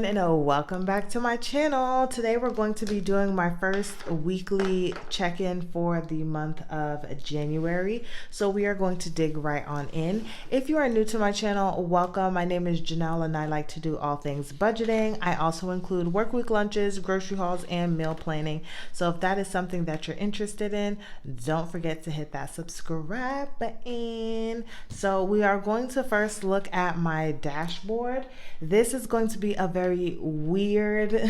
everyone, and welcome back to my channel. Today we're going to be doing my first weekly check-in for the month of January. So we are going to dig right on in. If you are new to my channel, welcome. My name is Janelle and I like to do all things budgeting. I also include work week lunches, grocery hauls, and meal planning. So if that is something that you're interested in, don't forget to hit that subscribe button. So we are going to first look at my dashboard. This is going to be a very weird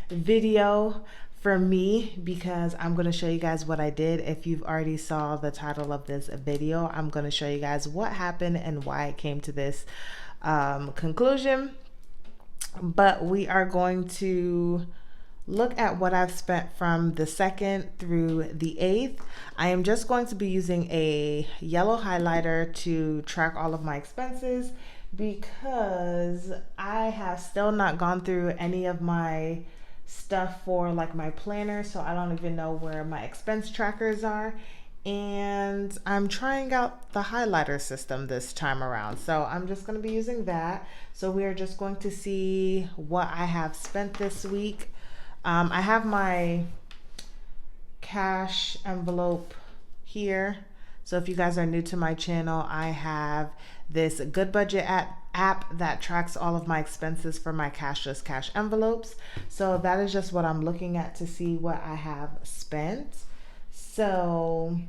video for me because I'm going to show you guys what I did. If you've already saw the title of this video, I'm going to show you guys what happened and why it came to this conclusion. But we are going to look at what I've spent from the 2nd through the 8th. I am just going to be using a yellow highlighter to track all of my expenses because I have still not gone through any of my stuff for like my planner, so I don't even know where my expense trackers are. And I'm trying out the highlighter system this time around, so I'm just going to be using that. So we are just going to see what I have spent this week. I have my cash envelope here. So if you guys are new to my channel, I have this Good Budget app that tracks all of my expenses for my cashless cash envelopes. So that is just what I'm looking at to see what I have spent. So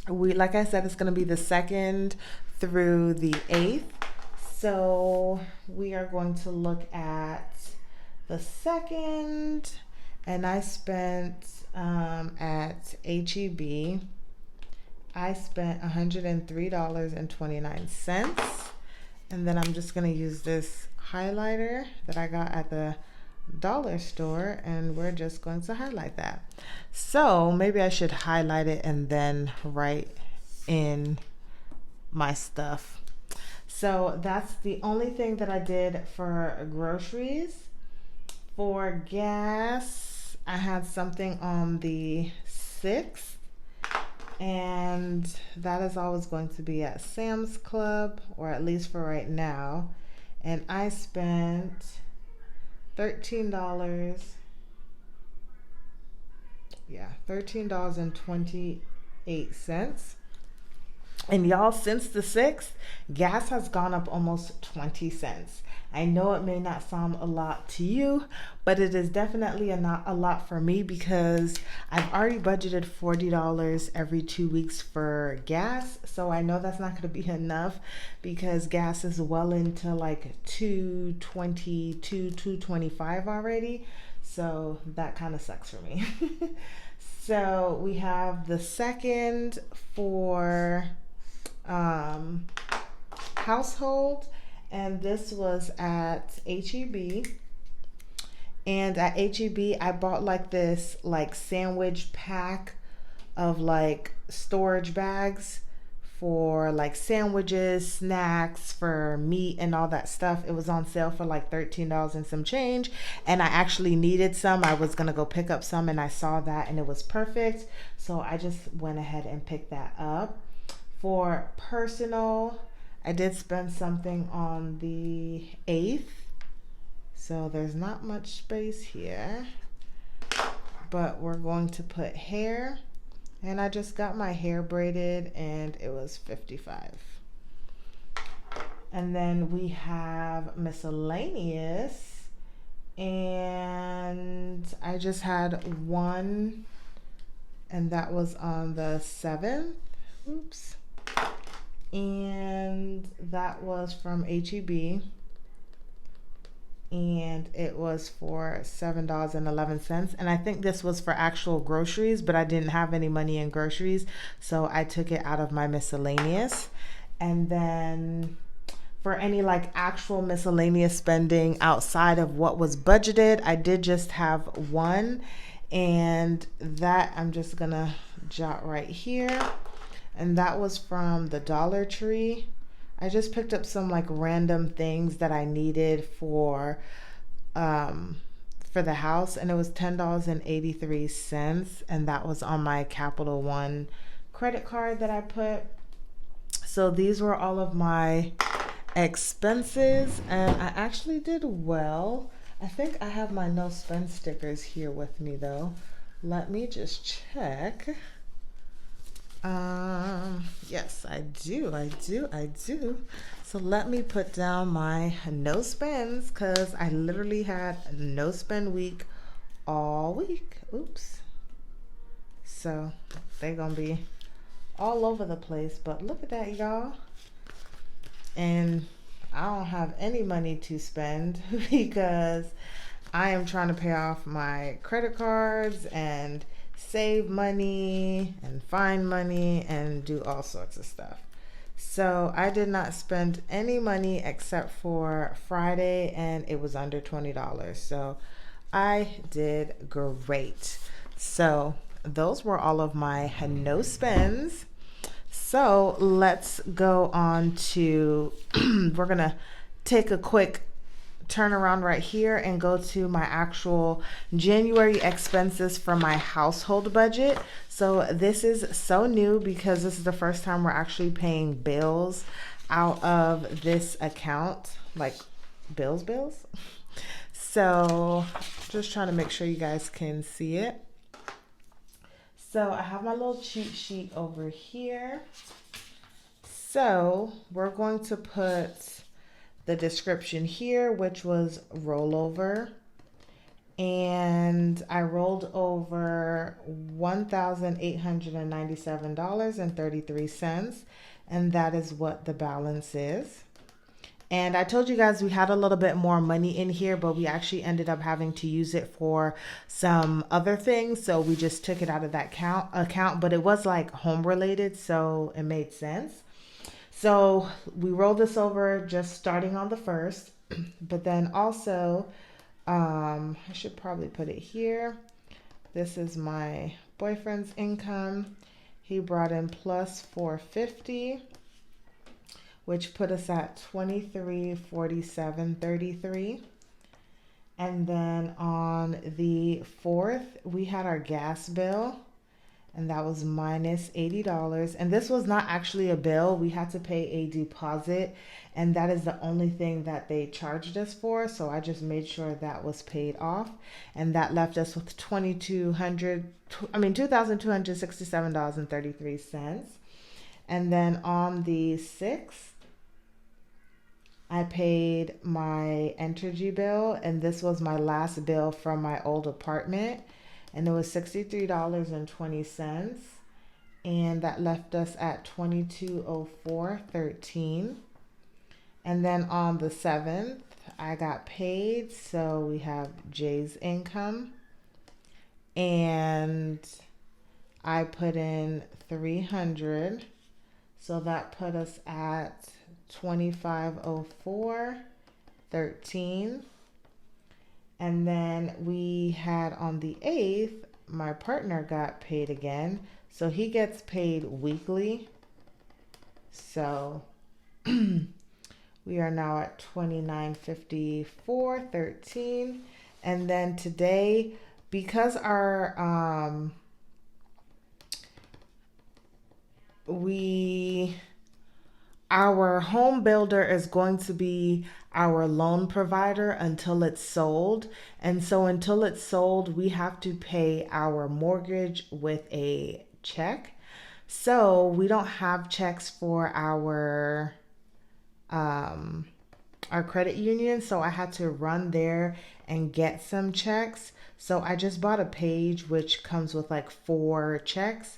like I said, it's going to be the 2nd through the 8th. So we are going to look at the 2nd, and I spent at HEB, I spent $103.29. And then I'm just going to use this highlighter that I got at the dollar store, and we're just going to highlight that. So maybe I should highlight it and then write in my stuff. So that's the only thing that I did for groceries. For gas, I had something on the 6th, and that is always going to be at Sam's Club, or at least for right now. And I spent $13.28. And y'all, since the 6th, gas has gone up almost 20 cents. I know it may not sound a lot to you, but it is definitely not a lot for me because I've already budgeted $40 every 2 weeks for gas. So I know that's not going to be enough because gas is well into like $2.22, $2.25 already. So that kind of sucks for me. So we have the 2nd for household, and this was at HEB. And at HEB I bought like this like sandwich pack of like storage bags for like sandwiches, snacks, for meat and all that stuff. It was on sale for like $13 and some change, and I actually needed some. I was gonna go pick up some and I saw that and it was perfect, so I just went ahead and picked that up. For personal, I did spend something on the 8th, so there's not much space here, but we're going to put hair. And I just got my hair braided and it was $55. And then we have miscellaneous, and I just had one, and that was on the 7th. Oops. And that was from HEB, and it was for $7.11. And I think this was for actual groceries, but I didn't have any money in groceries, so I took it out of my miscellaneous. And then for any like actual miscellaneous spending outside of what was budgeted, I did just have one, and that I'm just gonna jot right here. And that was from the Dollar Tree. I just picked up some like random things that I needed for the house, and it was $10.83, and that was on my Capital One credit card that I put. So these were all of my expenses, and I actually did well. I think I have my no spend stickers here with me though. Let me just check. Yes, I do. So let me put down my no spends because I literally had no spend week all week. Oops. So they're gonna be all over the place, but look at that, y'all. And I don't have any money to spend because I am trying to pay off my credit cards and save money and find money and do all sorts of stuff. So I did not spend any money except for Friday, and it was under $20. So I did great. So those were all of my no spends. So let's go on to, we're going to take a quick turn around right here and go to my actual January expenses for my household budget. So this is so new because this is the first time we're actually paying bills out of this account, like bills. So just trying to make sure you guys can see it. So I have my little cheat sheet over here. So we're going to put the description here, which was rollover. And I rolled over $1,897.33. And that is what the balance is. And I told you guys we had a little bit more money in here, but we actually ended up having to use it for some other things. So we just took it out of that account, but it was like home related, so it made sense. So we rolled this over just starting on the 1st, but then also, I should probably put it here. This is my boyfriend's income. He brought in plus 450, which put us at 2347.33. And then on the 4th, we had our gas bill, and that was minus $80. And this was not actually a bill. We had to pay a deposit, and that is the only thing that they charged us for. So I just made sure that was paid off, and that left us with $2,267.33. And then on the 6th, I paid my Entergy bill, and this was my last bill from my old apartment, and it was $63.20, and that left us at $2204.13. And then on the 7th, I got paid, so we have Jay's income, and I put in 300, so that put us at 2504.13. And then we had on the 8th, my partner got paid again. So he gets paid weekly. So we are now at 2954.13. And then today, because our home builder is going to be our loan provider until it's sold. And so until it's sold, we have to pay our mortgage with a check. So we don't have checks for our credit union. So I had to run there and get some checks. So I just bought a page which comes with like 4 checks,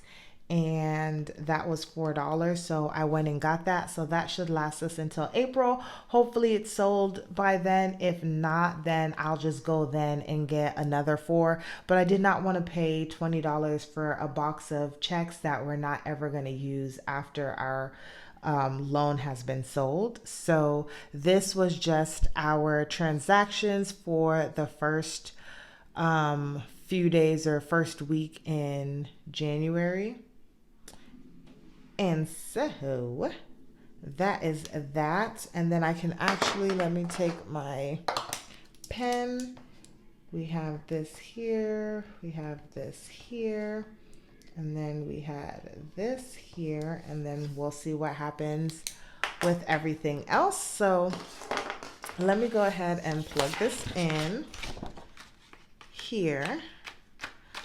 and that was $4. So I went and got that. So that should last us until April. Hopefully it's sold by then. If not, then I'll just go then and get another 4. But I did not want to pay $20 for a box of checks that we're not ever going to use after our loan has been sold. So this was just our transactions for the first few days or first week in January. And so that is that. And then I can actually, let me take my pen. We have this here, we have this here, and then we had this here, and then we'll see what happens with everything else. So let me go ahead and plug this in here.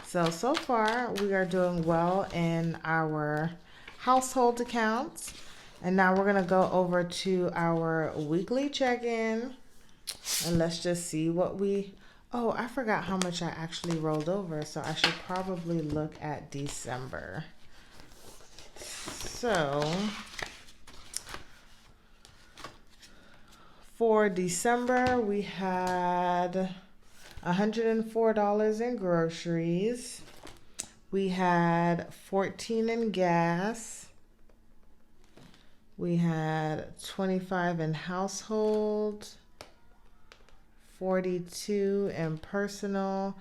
So far we are doing well in our household accounts. And now we're gonna go over to our weekly check-in and let's just see what we, oh, I forgot how much I actually rolled over. So I should probably look at December. So for December, we had $104 in groceries. We had $14 in gas. We had $25 in household, $42 in personal,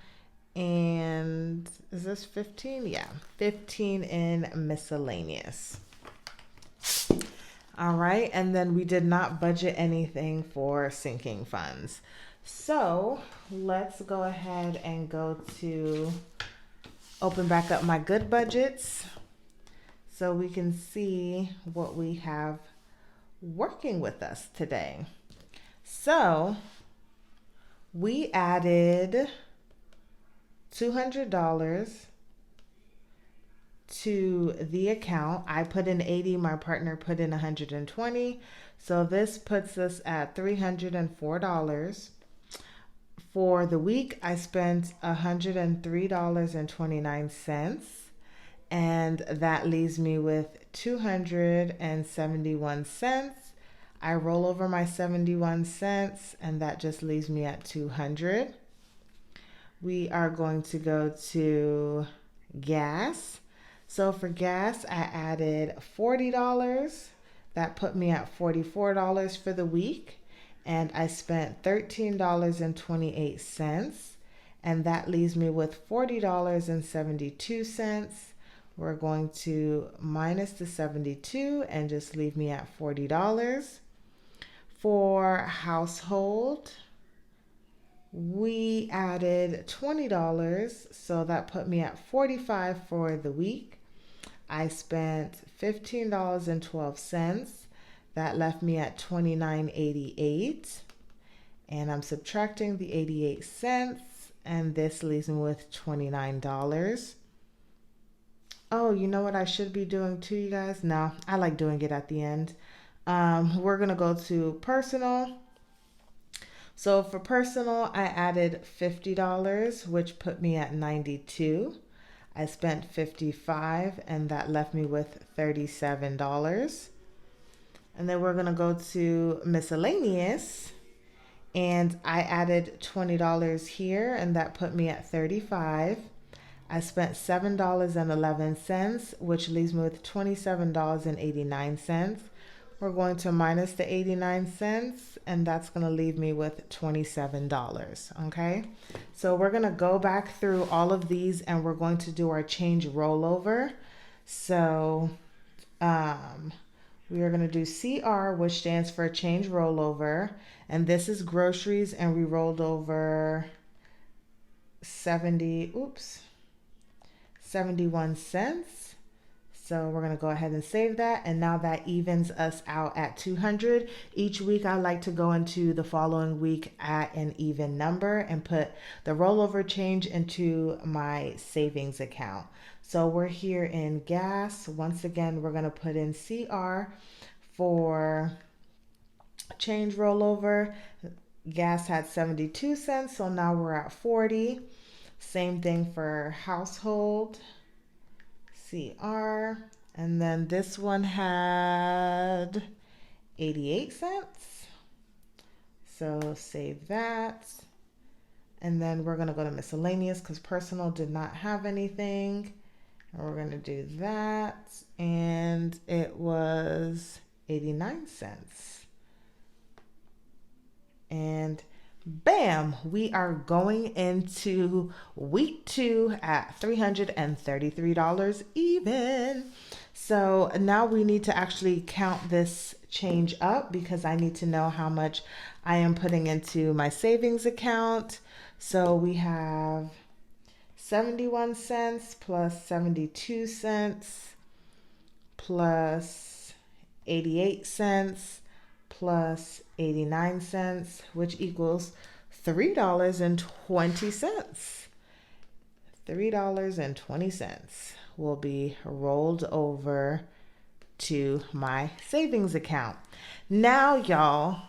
and is this 15? Yeah, $15 in miscellaneous. All right, and then we did not budget anything for sinking funds. So let's go ahead and go to open back up my good budgets so we can see what we have working with us today. So we added $200 to the account. I put in 80, my partner put in 120. So this puts us at $304. For the week, I spent $103.29, and that leaves me with 271 cents. I roll over my 71 cents, and that just leaves me at 200. We are going to go to gas. So for gas, I added $40. That put me at $44 for the week. And I spent $13.28. And that leaves me with $40.72. We're going to minus the 72 and just leave me at $40. For household, we added $20. So that put me at $45 for the week. I spent $15.12. That left me at $29.88. And I'm subtracting the 88 cents. And this leaves me with $29. Oh, you know what I should be doing too, you guys? No, I like doing it at the end. We're going to go to personal. So for personal, I added $50, which put me at $92. I spent $55, and that left me with $37. And then we're going to go to miscellaneous, and I added $20 here, and that put me at $35. I spent $7.11, which leaves me with $27.89. We're going to minus the 89 cents, and that's going to leave me with $27, okay? So we're going to go back through all of these, and we're going to do our change rollover. So we are going to do CR, which stands for change rollover, and this is groceries, and we rolled over 71 cents. So we're going to go ahead and save that. And now that evens us out at 200. Each week I like to go into the following week at an even number and put the rollover change into my savings account. So we're here in gas. Once again, we're going to put in CR for change rollover. Gas had 72 cents. So now we're at 40. Same thing for household. CR, and then this one had 88 cents. So save that. And then we're going to go to miscellaneous because personal did not have anything. And we're going to do that. And it was 89 cents. And bam, we are going into week 2 at $333 even. So now we need to actually count this change up because I need to know how much I am putting into my savings account. So we have 71 cents plus 72 cents plus 88 cents plus 89 cents, which equals $3.20. $3.20 will be rolled over to my savings account. Now, y'all,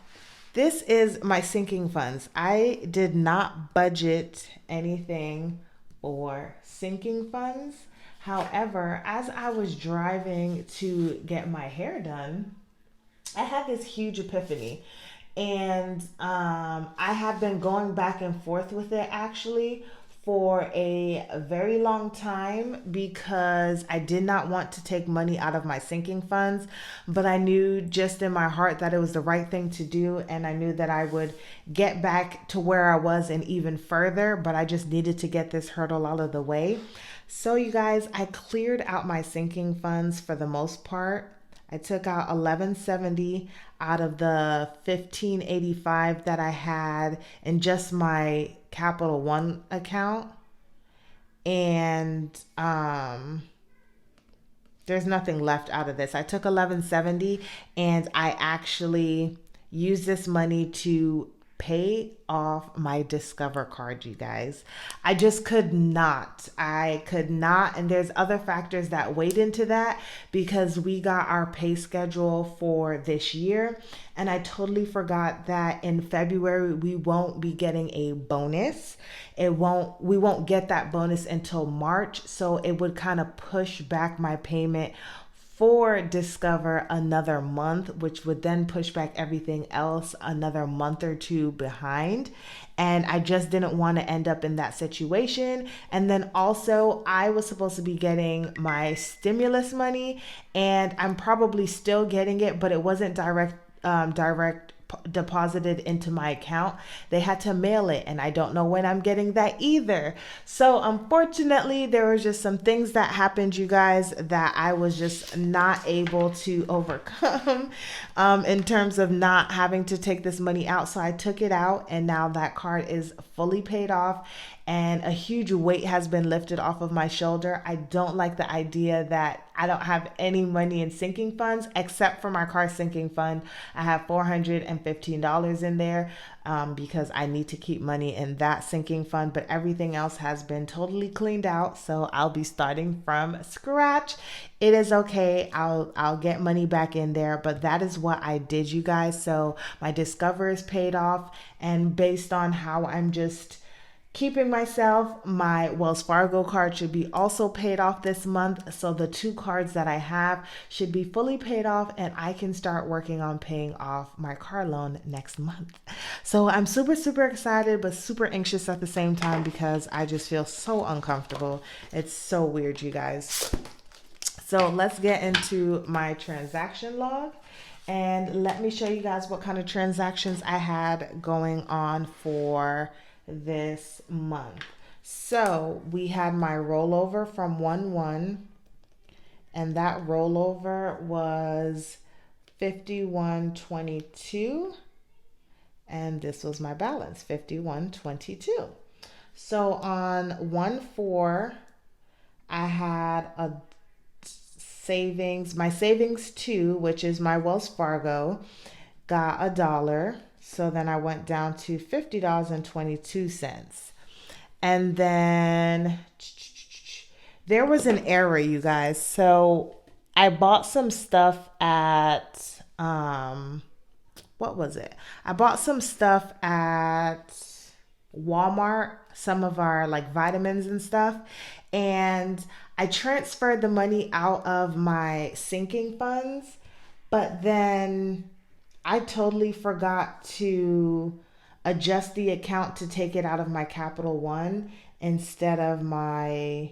this is my sinking funds. I did not budget anything for sinking funds. However, as I was driving to get my hair done, I had this huge epiphany. And I have been going back and forth with it actually for a very long time because I did not want to take money out of my sinking funds, but I knew just in my heart that it was the right thing to do, and I knew that I would get back to where I was and even further, but I just needed to get this hurdle out of the way. So you guys, I cleared out my sinking funds for the most part. I took out 1170 out of the 1585 that I had in just my Capital One account. And there's nothing left out of this. I took 1170 and I actually used this money to pay off my Discover card, you guys. I just could not. I could not. And there's other factors that weighed into that because we got our pay schedule for this year. And I totally forgot that in February, we won't be getting a bonus. We won't get that bonus until March. So it would kind of push back my payment for Discover another month, which would then push back everything else another month or two behind. And I just didn't want to end up in that situation. And then also, I was supposed to be getting my stimulus money, and I'm probably still getting it, but it wasn't direct deposited into my account. They had to mail it, and I don't know when I'm getting that either. So unfortunately, there were just some things that happened, you guys, that I was just not able to overcome in terms of not having to take this money out. So I took it out, and now that card is fully paid off, and a huge weight has been lifted off of my shoulder. I don't like the idea that I don't have any money in sinking funds except for my car sinking fund. I have $415 in there because I need to keep money in that sinking fund, but everything else has been totally cleaned out. So I'll be starting from scratch. It is okay. I'll get money back in there, but that is what I did, you guys. So my Discover is paid off, and based on how I'm just keeping myself, my Wells Fargo card should be also paid off this month. So the two cards that I have should be fully paid off, and I can start working on paying off my car loan next month. So I'm super, super excited, but super anxious at the same time because I just feel so uncomfortable. It's so weird, you guys. So let's get into my transaction log. And let me show you guys what kind of transactions I had going on for this month. So we had my rollover from 1/1, and that rollover was 51.22, and this was my balance, 51.22. So on 1/4, I had a savings, my savings 2, which is my Wells Fargo, got $1. So then I went down to $50.22. And then there was an error, you guys. So I bought some stuff at, what was it? I bought some stuff at Walmart, some of our like vitamins and stuff. And I transferred the money out of my sinking funds, but then I totally forgot to adjust the account to take it out of my Capital One instead of my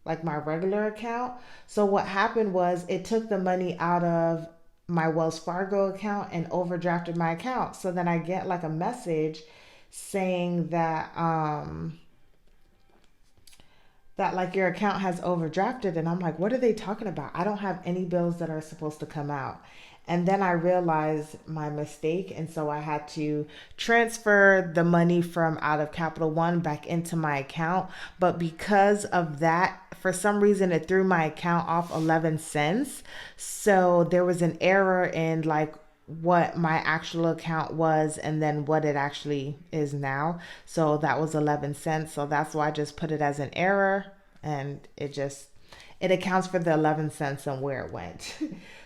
like my regular account. So what happened was it took the money out of my Wells Fargo account and overdrafted my account. So then I get like a message saying that that like your account has overdrafted, and I'm like, what are they talking about? I don't have any bills that are supposed to come out. And then I realized my mistake, and so I had to transfer the money from out of Capital One back into my account. But because of that for some reason it threw my account off 11 cents. So there was an error in like what my actual account was and then what it actually is now. So that was 11 cents. So that's why I just put it as an error, and it accounts for the 11 cents and where it went.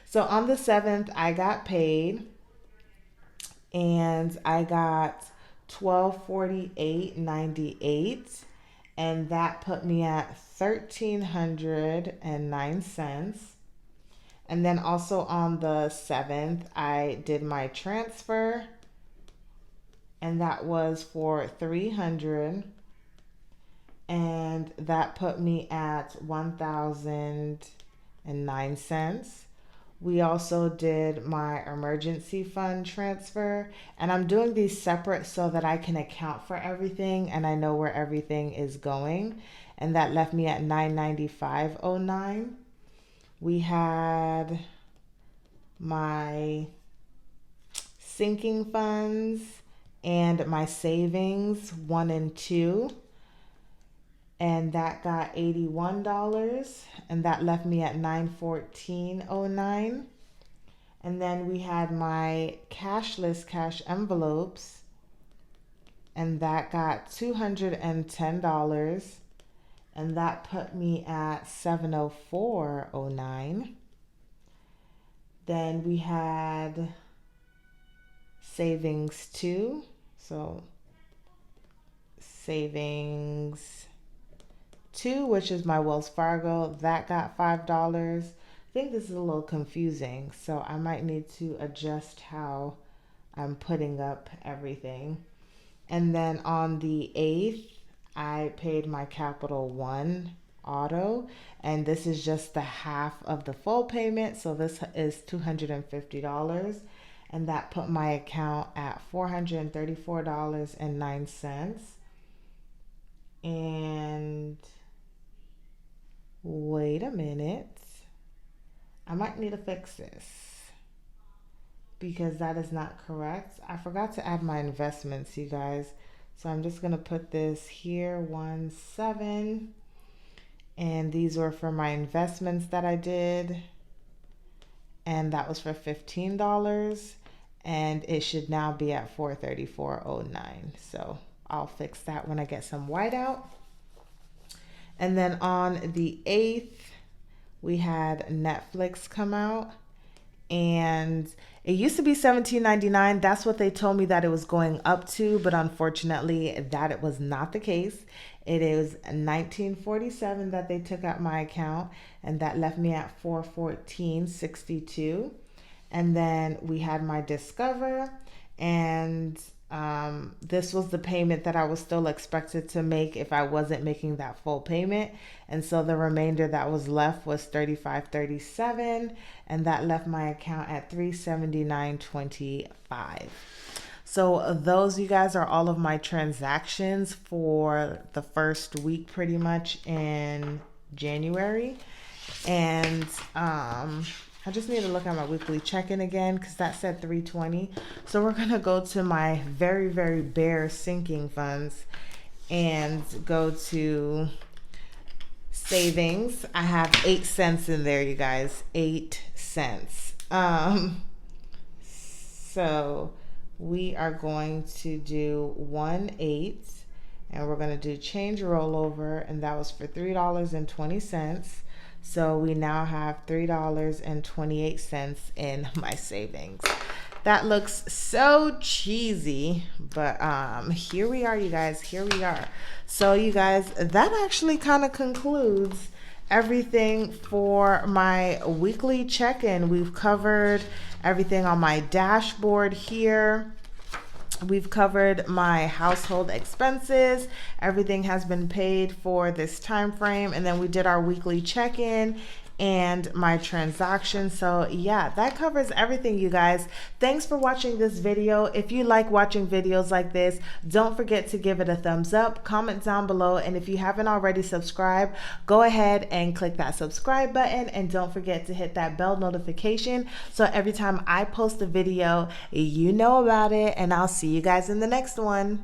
So on the 7th, I got paid, and I got $1248.98, and that put me at $1,309. And then also on the 7th, I did my transfer, and that was for $300, and that put me at $1,009. We also did my emergency fund transfer, and I'm doing these separate so that I can account for everything and I know where everything is going. And that left me at $995.09. We had my sinking funds and my savings 1 and 2. And that got $81, and that left me at $914.09. And then we had my cashless cash envelopes, and that got $210, and that put me at $704.09. Then we had savings 2, so savings 2, which is my Wells Fargo, that got $5. I think this is a little confusing, so I might need to adjust how I'm putting up everything. And then on the 8th, I paid my Capital One auto, and this is just the half of the full payment, so this is $250, and that put my account at $434.09. And wait a minute, I might need to fix this because that is not correct. I forgot to add my investments, you guys. So I'm just gonna put this here, 17, and these were for my investments that I did, and that was for $15, and it should now be at $434.09. So I'll fix that when I get some whiteout. And then on the 8th, we had Netflix come out, and it used to be $17.99. That's what they told me that it was going up to, but unfortunately that it was not the case. It is $19.47 that they took out my account, and that left me at $414.62. And then we had my Discover, and this was the payment that I was still expected to make if I wasn't making that full payment. And so the remainder that was left was $35.37, and that left my account at $379.25. So those, you guys, are all of my transactions for the first week pretty much in January. And I just need to look at my weekly check-in again because that said 320. So we're going to go to my very, very bare sinking funds and go to savings. I have 8 cents in there, you guys. 8 cents. So we are going to do 1/8, and we're going to do change rollover, and that was for $3.20. So we now have $3.28 in my savings. That looks so cheesy, but here we are, you guys. Here we are. So you guys, that actually kind of concludes everything for my weekly check-in. We've covered everything on my dashboard here. We've covered my household expenses. Everything has been paid for this time frame, and then we did our weekly check-in and my transactions. So yeah, that covers everything, you guys. Thanks for watching this video. If you like watching videos like this, don't forget to give it a thumbs up, comment down below, and if you haven't already subscribed, go ahead and click that subscribe button, and don't forget to hit that bell notification so every time I post a video, you know about it. And I'll see you guys in the next one.